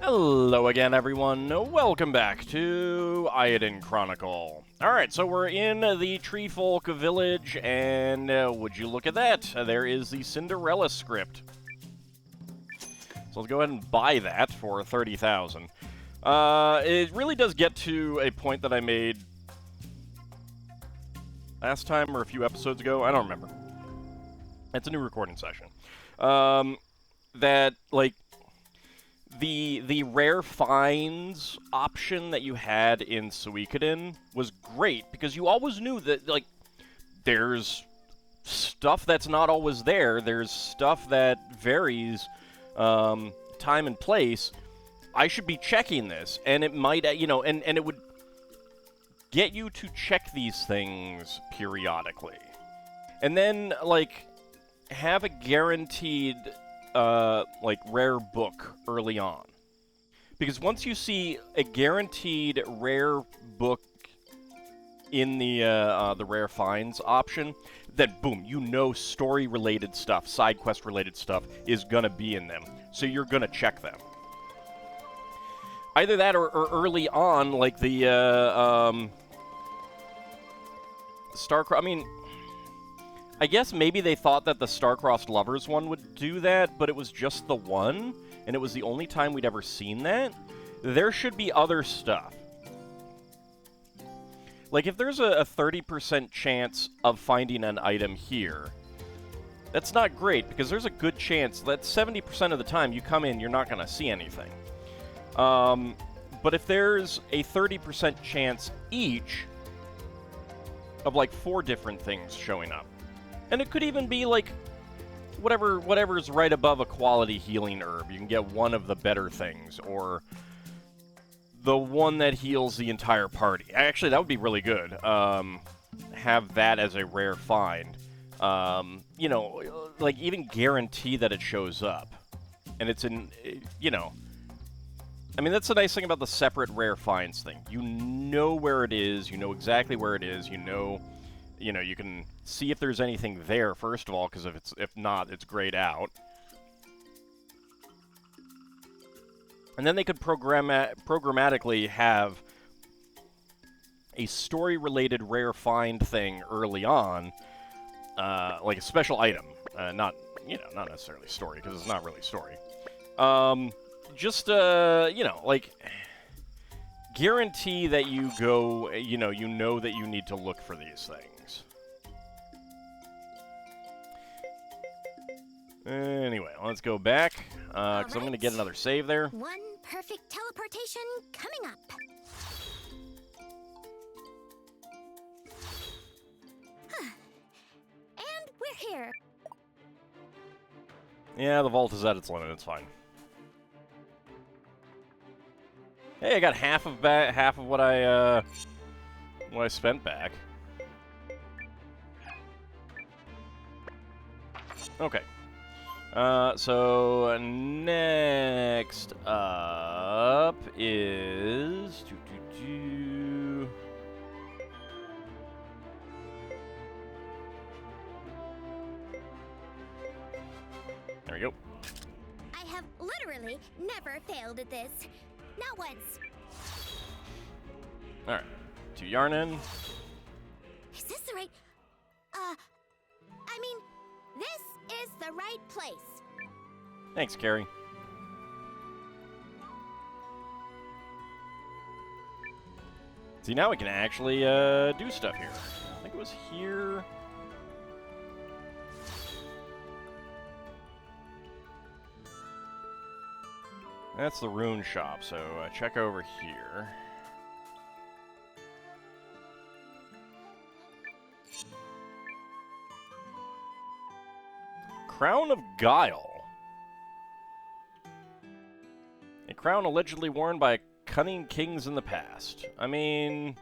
Hello again, everyone. Welcome back to Eiyuden Chronicle. Alright, so we're in the Treefolk village, and would you look at that? There is the Cinderella script. So let's go ahead and buy that for 30,000. It really does get to a point that I made last time or a few episodes ago. I don't remember. It's a new recording session. That, like, the rare finds option that you had in Suikoden was great, because you always knew that, like, there's stuff that's not always there. There's stuff that varies time and place. I should be checking this, and it might, and it would get you to check these things periodically. And then, like, have a guaranteed rare book early on. Because once you see a guaranteed rare book in the rare finds option, then boom, you know story-related stuff, side quest-related stuff is gonna be in them. So you're gonna check them. Either that or early on, like the Starcrossed. I mean, I guess maybe they thought that the Star-Crossed Lovers one would do that, but it was just the one, and it was the only time we'd ever seen that. There should be other stuff. Like, if there's a 30% chance of finding an item here, that's not great, because there's a good chance that 70% of the time you come in, you're not going to see anything. But if there's a 30% chance each of, like, 4 different things showing up, and it could even be, like, whatever's right above a quality healing herb. You can get one of the better things, or the one that heals the entire party. Actually, that would be really good. Have that as a rare find. Like, even guarantee that it shows up. And it's in, I mean, that's the nice thing about the separate rare finds thing. You know where it is, you know exactly where it is, you know, you can see if there's anything there, first of all, because if not, it's grayed out. And then they could programmatically have a story-related rare find thing early on, like a special item. Not necessarily story, because it's not really story. Like, guarantee that you go, you know that you need to look for these things. Anyway, let's go back, because I'm going to get another save there. One perfect teleportation coming up. And we're here. Yeah, the vault is at its limit. It's fine. Hey, I got half of what I spent back. Okay. So next up is There we go. I have literally never failed at this. Not once. Alright. 2 Yarnin. Is this the right... this is the right place. Thanks, Carrie. See, now we can actually do stuff here. I think it was here. That's the rune shop, so check over here. Crown of Guile. A crown allegedly worn by cunning kings in the past. I mean...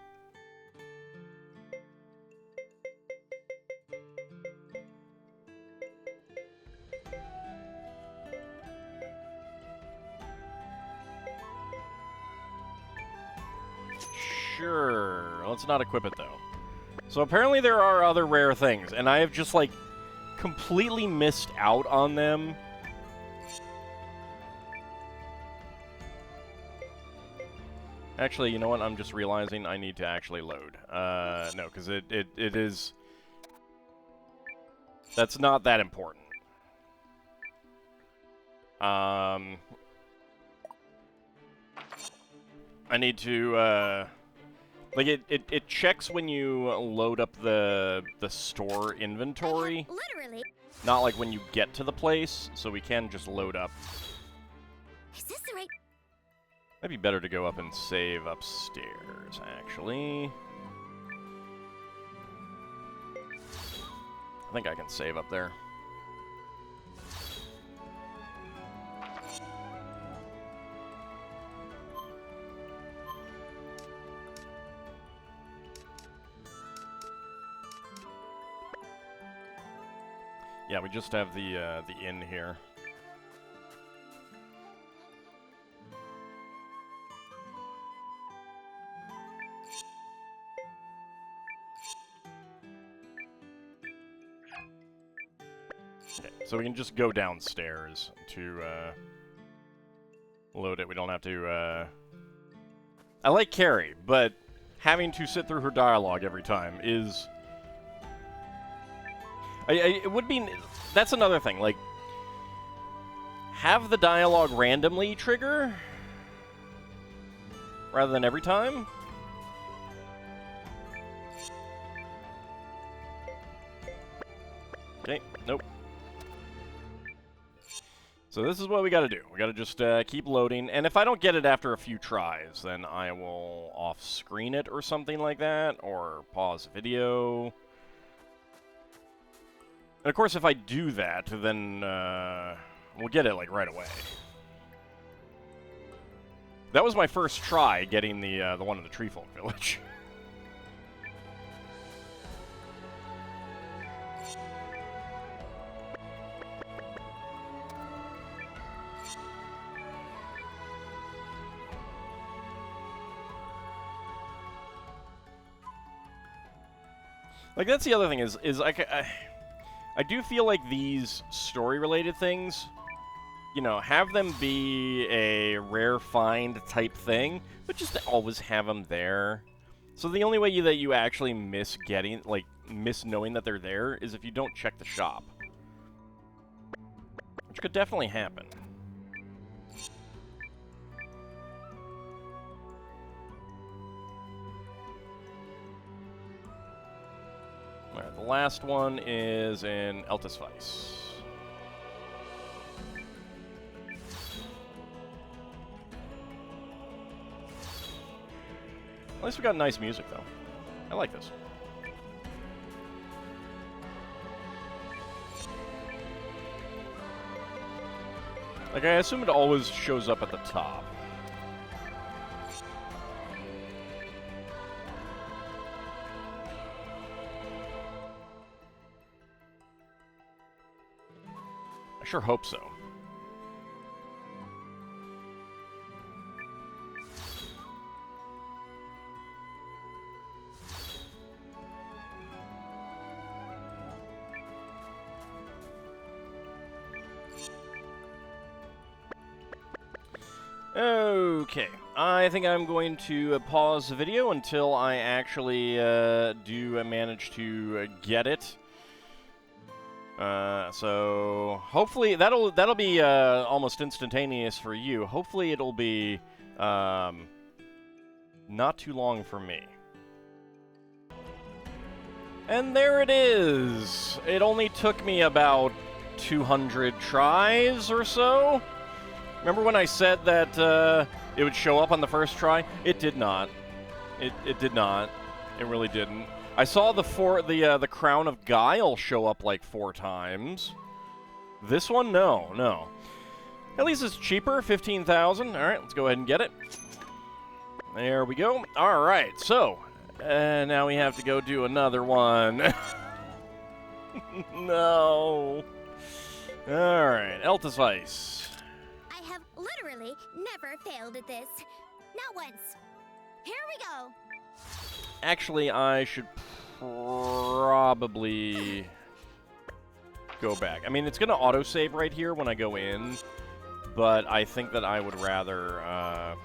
Sure. Let's not equip it, though. So apparently there are other rare things, and I have just, like, completely missed out on them Actually, you know what? I'm just realizing I need to actually load. No, because it is... That's not that important. I need to, like, it checks when you load up the store inventory. Literally. Not like when you get to the place, so we can just load up. Is this the right? Might be better to go up and save upstairs, actually. I think I can save up there. Yeah, we just have the inn here. Okay, so we can just go downstairs to load it. We don't have to. I like Carrie, but having to sit through her dialogue every time is. It would be... That's another thing, like... Have the dialogue randomly trigger? Rather than every time? Okay, nope. So this is what we gotta do. We gotta just keep loading, and if I don't get it after a few tries, then I will off-screen it or something like that, or pause video... And of course, if I do that, then we'll get it, like, right away. That was my first try getting the one in the Treefolk Village. Like, that's the other thing, is I do feel like these story-related things, you know, have them be a rare find type thing, but just to always have them there. So the only way that you actually miss knowing that they're there is if you don't check the shop. Which could definitely happen. Alright, the last one is in Eltisvice. At least we got nice music, though. I like this. Like, I assume it always shows up at the top. I sure hope so. Okay, I think I'm going to pause the video until I actually do manage to get it. So hopefully that'll be almost instantaneous for you. Hopefully it'll be not too long for me. And there it is. It only took me about 200 tries or so. Remember when I said that it would show up on the first try? It did not. It did not. It really didn't. I saw the Crown of Guile show up like 4 times. This one, no. At least it's cheaper, 15,000. All right, let's go ahead and get it. There we go. All right, so now we have to go do another one. No. All right, Eltisvice. Literally never failed at this. Not once. Here we go. Actually, I should probably go back. I mean, it's going to autosave right here when I go in, but I think that I would rather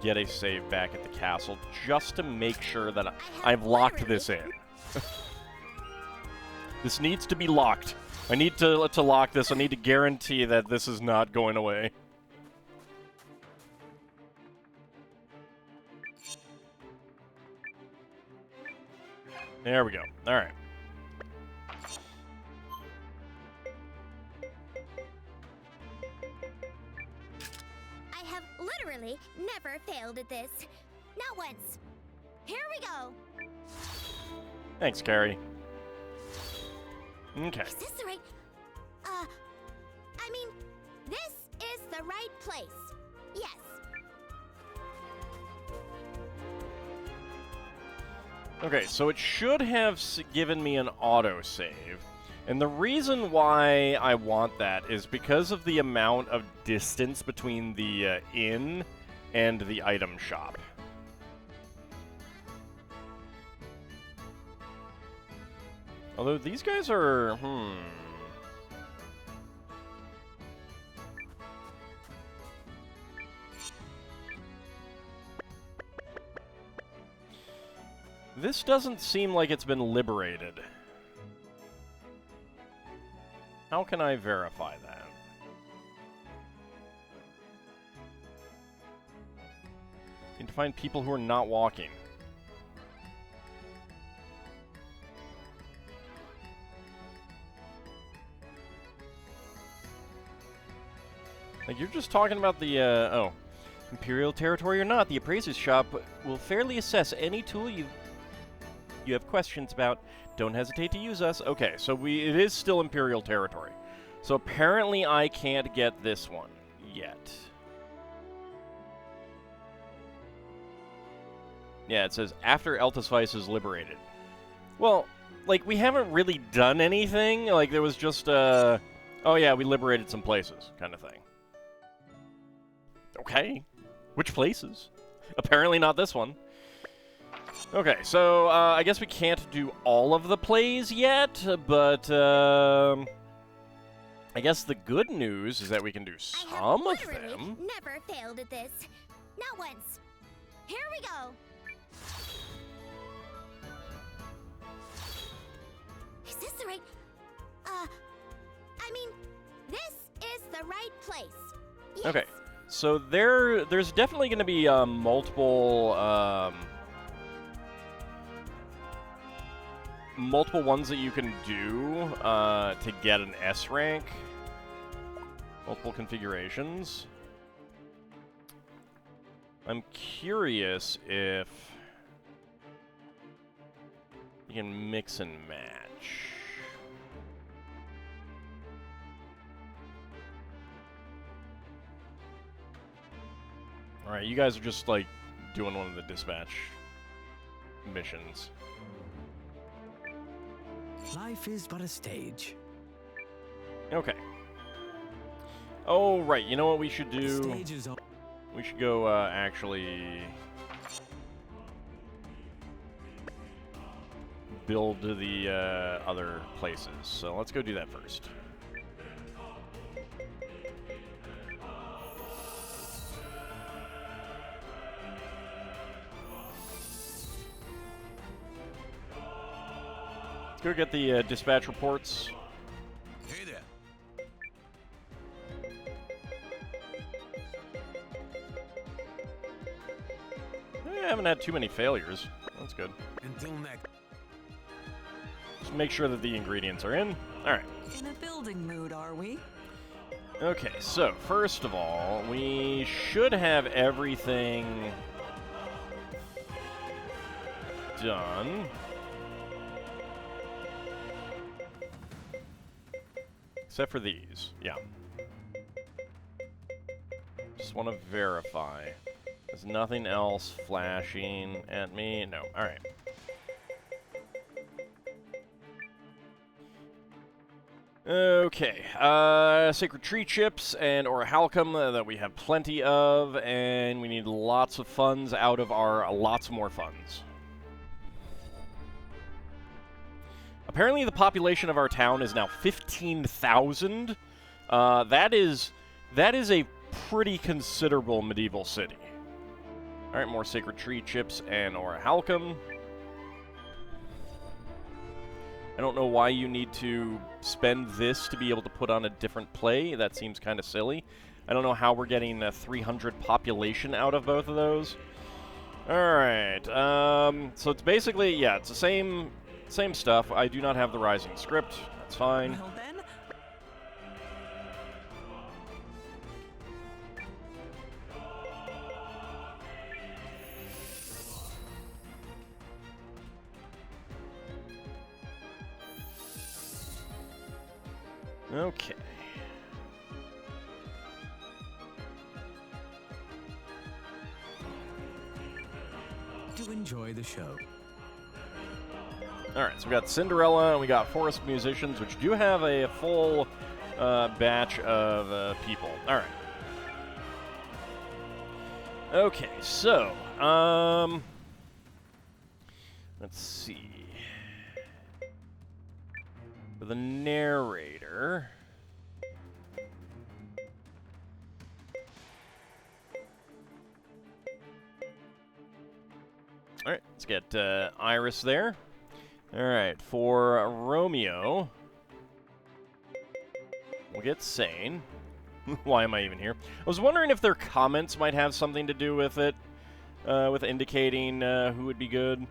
get a save back at the castle just to make sure that I've locked this in. This needs to be locked. I need to lock this. I need to guarantee that this is not going away. There we go. All right. I have literally never failed at this. Not once. Here we go. Thanks, Carrie. Okay. Is this the right... I mean, this is the right place. Yes. Okay, so it should have given me an autosave. And the reason why I want that is because of the amount of distance between the inn and the item shop. Although these guys are... This doesn't seem like it's been liberated. How can I verify that? Need to find people who are not walking. Like, you're just talking about the, oh. Imperial territory or not, the appraiser's shop will fairly assess any tool you have questions about. Don't hesitate to use us. Okay, so it is still Imperial territory. So apparently I can't get this one yet. Yeah, it says after Eltisvice is liberated. Well, like, we haven't really done anything. Like, there was just, oh yeah, we liberated some places, kind of thing. Okay. Which places? Apparently not this one. Okay, so I guess we can't do all of the plays yet, but I guess the good news is that we can do some of them. Never failed at this. Not once. Here we go. Is this the right... I mean, this is the right place. Yes. Okay. So there's definitely going to be multiple ones that you can do to get an S rank. Multiple configurations. I'm curious if you can mix and match. Alright, you guys are just, like, doing one of the dispatch missions. Life is but a stage. Okay. Oh, right, you know what we should do? Stages are... We should go, actually... build the, other places. So let's go do that first. Go get the dispatch reports. Hey there. I haven't had too many failures. That's good. Until next. Just make sure that the ingredients are in. All right. In a building mood, are we? Okay, so first of all, we should have everything done. Except for these, yeah. Just want to verify. There's nothing else flashing at me? No, alright. Okay, Sacred Tree Chips and Orichalcum that we have plenty of, and we need lots of funds out of our lots more funds. Apparently the population of our town is now 15,000. That is a pretty considerable medieval city. Alright, more Sacred Tree Chips and or Halcum. I don't know why you need to spend this to be able to put on a different play. That seems kind of silly. I don't know how we're getting a 300 population out of both of those. Alright, so it's basically, yeah, it's the same stuff. I do not have the Rising script. That's fine. Well then, Okay. To enjoy the show. Alright, so we got Cinderella and we got Forest Musicians, which do have a full batch of people. Alright. Okay, so, let's see. For the narrator... Alright, let's get Iris there. Alright, for Romeo, we'll get Sane. Why am I even here? I was wondering if their comments might have something to do with it, with indicating who would be good.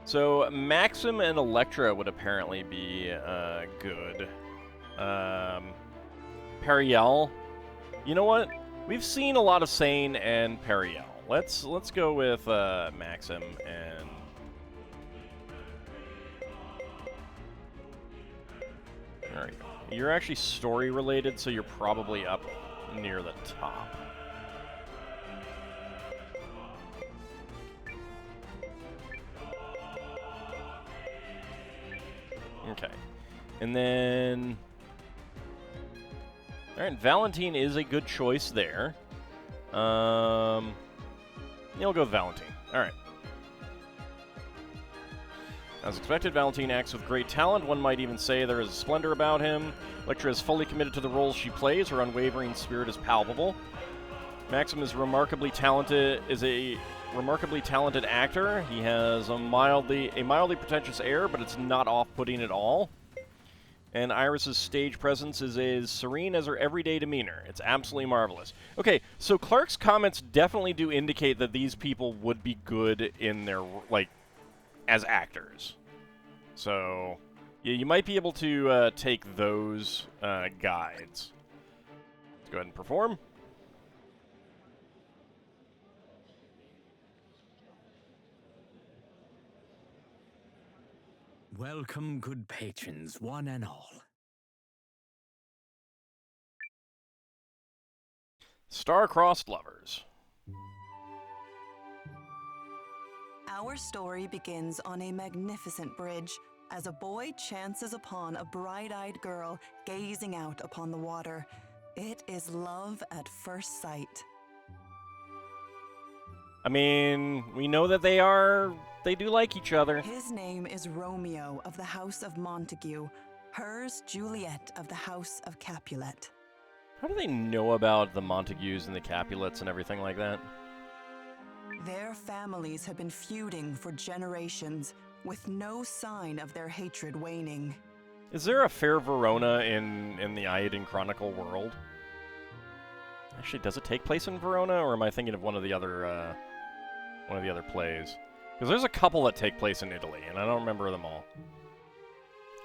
So, Maxim and Electra would apparently be good. Periel, you know what? We've seen a lot of Sane and Periel. Let's go with Maxim and... There we go. You're actually story-related, so you're probably up near the top. Okay. And then... Alright, Valentine is a good choice there. Yeah, we'll go with Valentine. Alright. As expected, Valentine acts with great talent. One might even say there is a splendor about him. Electra is fully committed to the roles she plays. Her unwavering spirit is palpable. Maxim is a remarkably talented actor. He has a mildly pretentious air, but it's not off-putting at all. And Iris's stage presence is as serene as her everyday demeanor. It's absolutely marvelous. Okay, so Clark's comments definitely do indicate that these people would be good in their, like, as actors. So, yeah, you might be able to take those guides. Let's go ahead and perform. Welcome, good patrons, one and all. Star-crossed lovers. our story begins on a magnificent bridge as a boy chances upon a bright-eyed girl gazing out upon the water. It is love at first sight. I mean, we know that they do like each other. His name is Romeo of the House of Montague. Hers, Juliet of the House of Capulet. How do they know about the Montagues and the Capulets and everything like that? Their families have been feuding for generations, with no sign of their hatred waning. Is there a fair Verona in the Eiyuden Chronicle world? Actually, does it take place in Verona, or am I thinking of one of the other plays? Because there's a couple that take place in Italy, and I don't remember them all.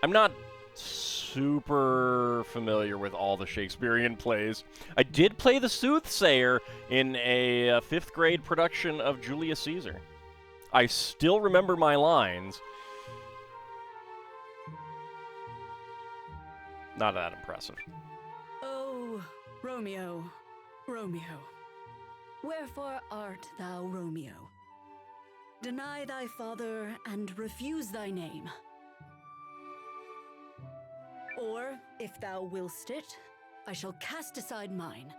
I'm not super familiar with all the Shakespearean plays. I did play the Soothsayer in a 5th grade production of Julius Caesar. I still remember my lines. Not that impressive. Oh, Romeo, Romeo, wherefore art thou Romeo? Deny thy father and refuse thy name. Or, if thou willst it, I shall cast aside mine.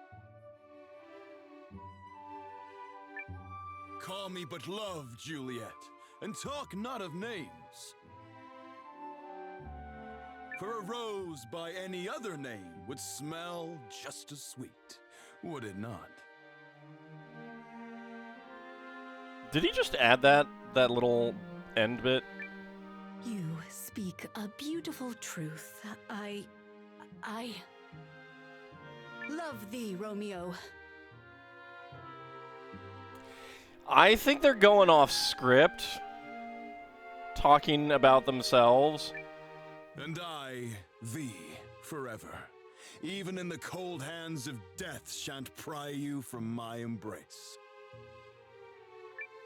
Call me but love, Juliet, and talk not of names. For a rose by any other name would smell just as sweet, would it not? Did he just add that little end bit? You speak a beautiful truth. I love thee, Romeo. I think they're going off script, talking about themselves. And I, thee, forever. Even in the cold hands of death shan't pry you from my embrace.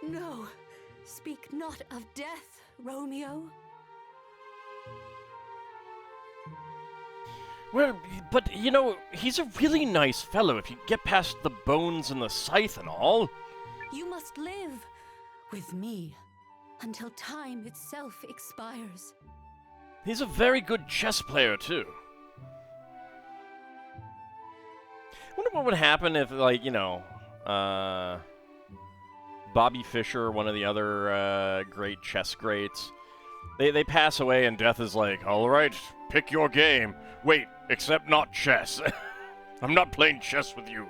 No, speak not of death, Romeo. Well, but, you know, he's a really nice fellow if you get past the bones and the scythe and all. You must live with me until time itself expires. He's a very good chess player, too. I wonder what would happen if, like, you know, Bobby Fischer, one of the other great chess greats, they pass away and death is like, all right, pick your game. Wait, except not chess. I'm not playing chess with you.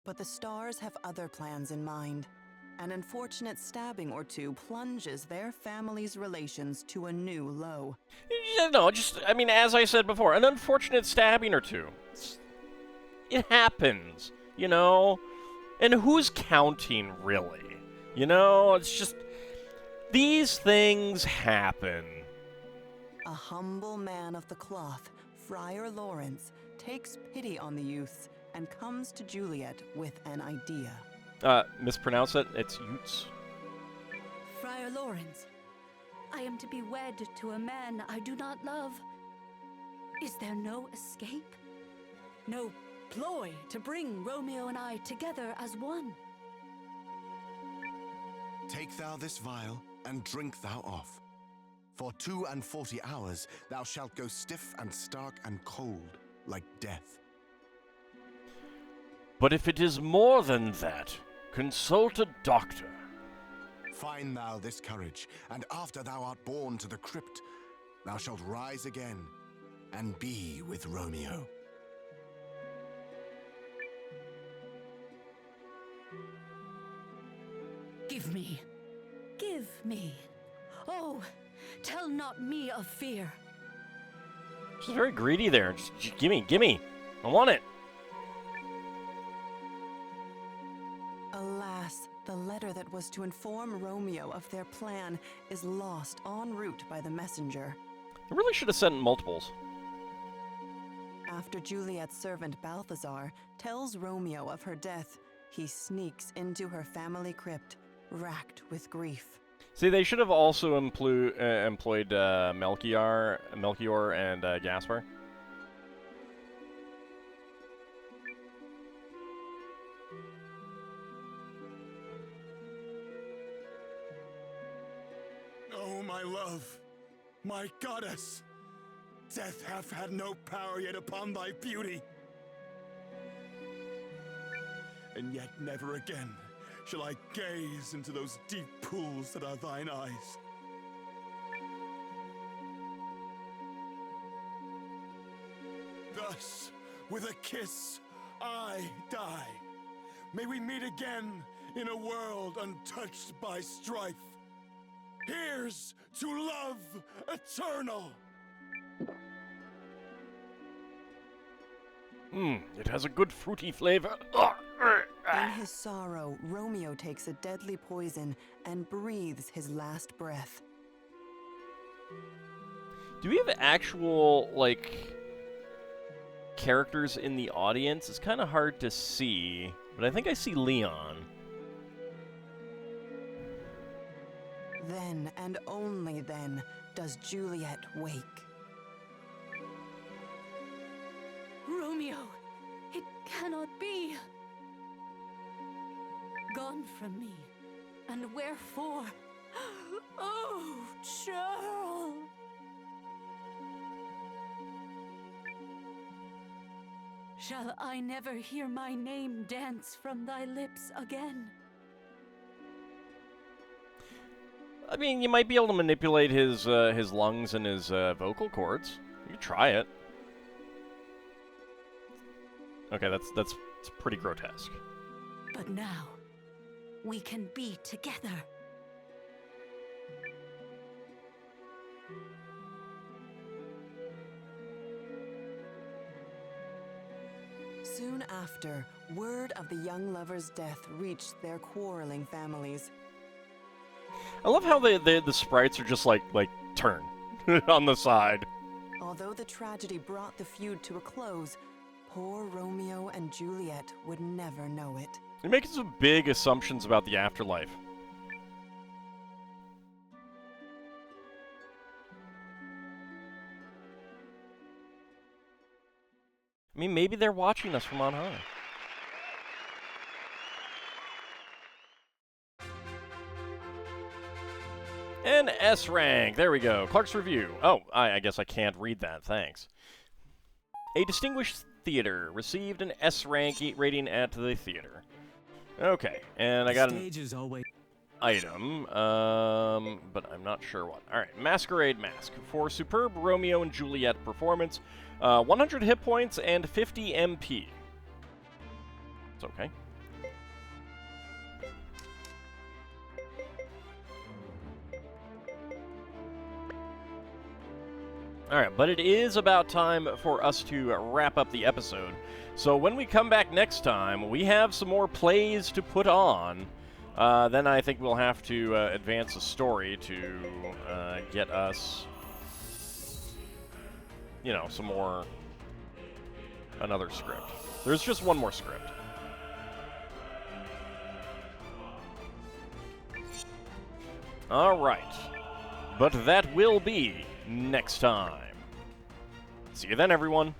But the stars have other plans in mind. An unfortunate stabbing or two plunges their family's relations to a new low. Yeah, no, just, I mean, as I said before, an unfortunate stabbing or two. It happens, you know? And who's counting, really? You know, it's just, these things happen. A humble man of the cloth, Friar Lawrence, takes pity on the youths and comes to Juliet with an idea. Mispronounce it, it's Utes. Friar Lawrence, I am to be wed to a man I do not love. Is there no escape? No ploy to bring Romeo and I together as one? Take thou this vial, and drink thou off. For 42 hours thou shalt go stiff and stark and cold, like death. But if it is more than that, consult a doctor. Find thou this courage, and after thou art borne to the crypt, thou shalt rise again, and be with Romeo. Give me. Give me. Oh, tell not me of fear. She's very greedy there. Just gimme. I want it. Alas, the letter that was to inform Romeo of their plan is lost en route by the messenger. I really should have sent multiples. After Juliet's servant Balthazar tells Romeo of her death, he sneaks into her family crypt, racked with grief. See, they should have also employed Melchior and Gaspar. Oh, my love, my goddess! Death hath had no power yet upon thy beauty. And yet never again shall I gaze into those deep pools that are thine eyes. Thus, with a kiss, I die. May we meet again in a world untouched by strife. Here's to love eternal! It has a good fruity flavor. In his sorrow, Romeo takes a deadly poison and breathes his last breath. Do we have actual, like, characters in the audience? It's kind of hard to see, but I think I see Leon. Then, and only then, does Juliet wake. Romeo, it cannot be. Gone from me, and wherefore? Oh, Charles! Shall I never hear my name dance from thy lips again? I mean, you might be able to manipulate his lungs and his vocal cords. You could try it. Okay, that's pretty grotesque. But now, we can be together. Soon after, word of the young lover's death reached their quarreling families. I love how the sprites are just like turn on the side. Although the tragedy brought the feud to a close, poor Romeo and Juliet would never know it. You're making some big assumptions about the afterlife. I mean, maybe they're watching us from on high. An S rank. There we go. Clark's review. Oh, I guess I can't read that. Thanks. A distinguished theater received an S rank rating at the theater. Okay, and I got an item, but I'm not sure what. All right, Masquerade Mask for superb Romeo and Juliet performance. 100 hit points and 50 MP. It's okay. Alright, but it is about time for us to wrap up the episode. So when we come back next time, we have some more plays to put on. Then I think we'll have to advance the story to get us, you know, some more... another script. There's just one more script. Alright. But that will be next time. See you then, everyone.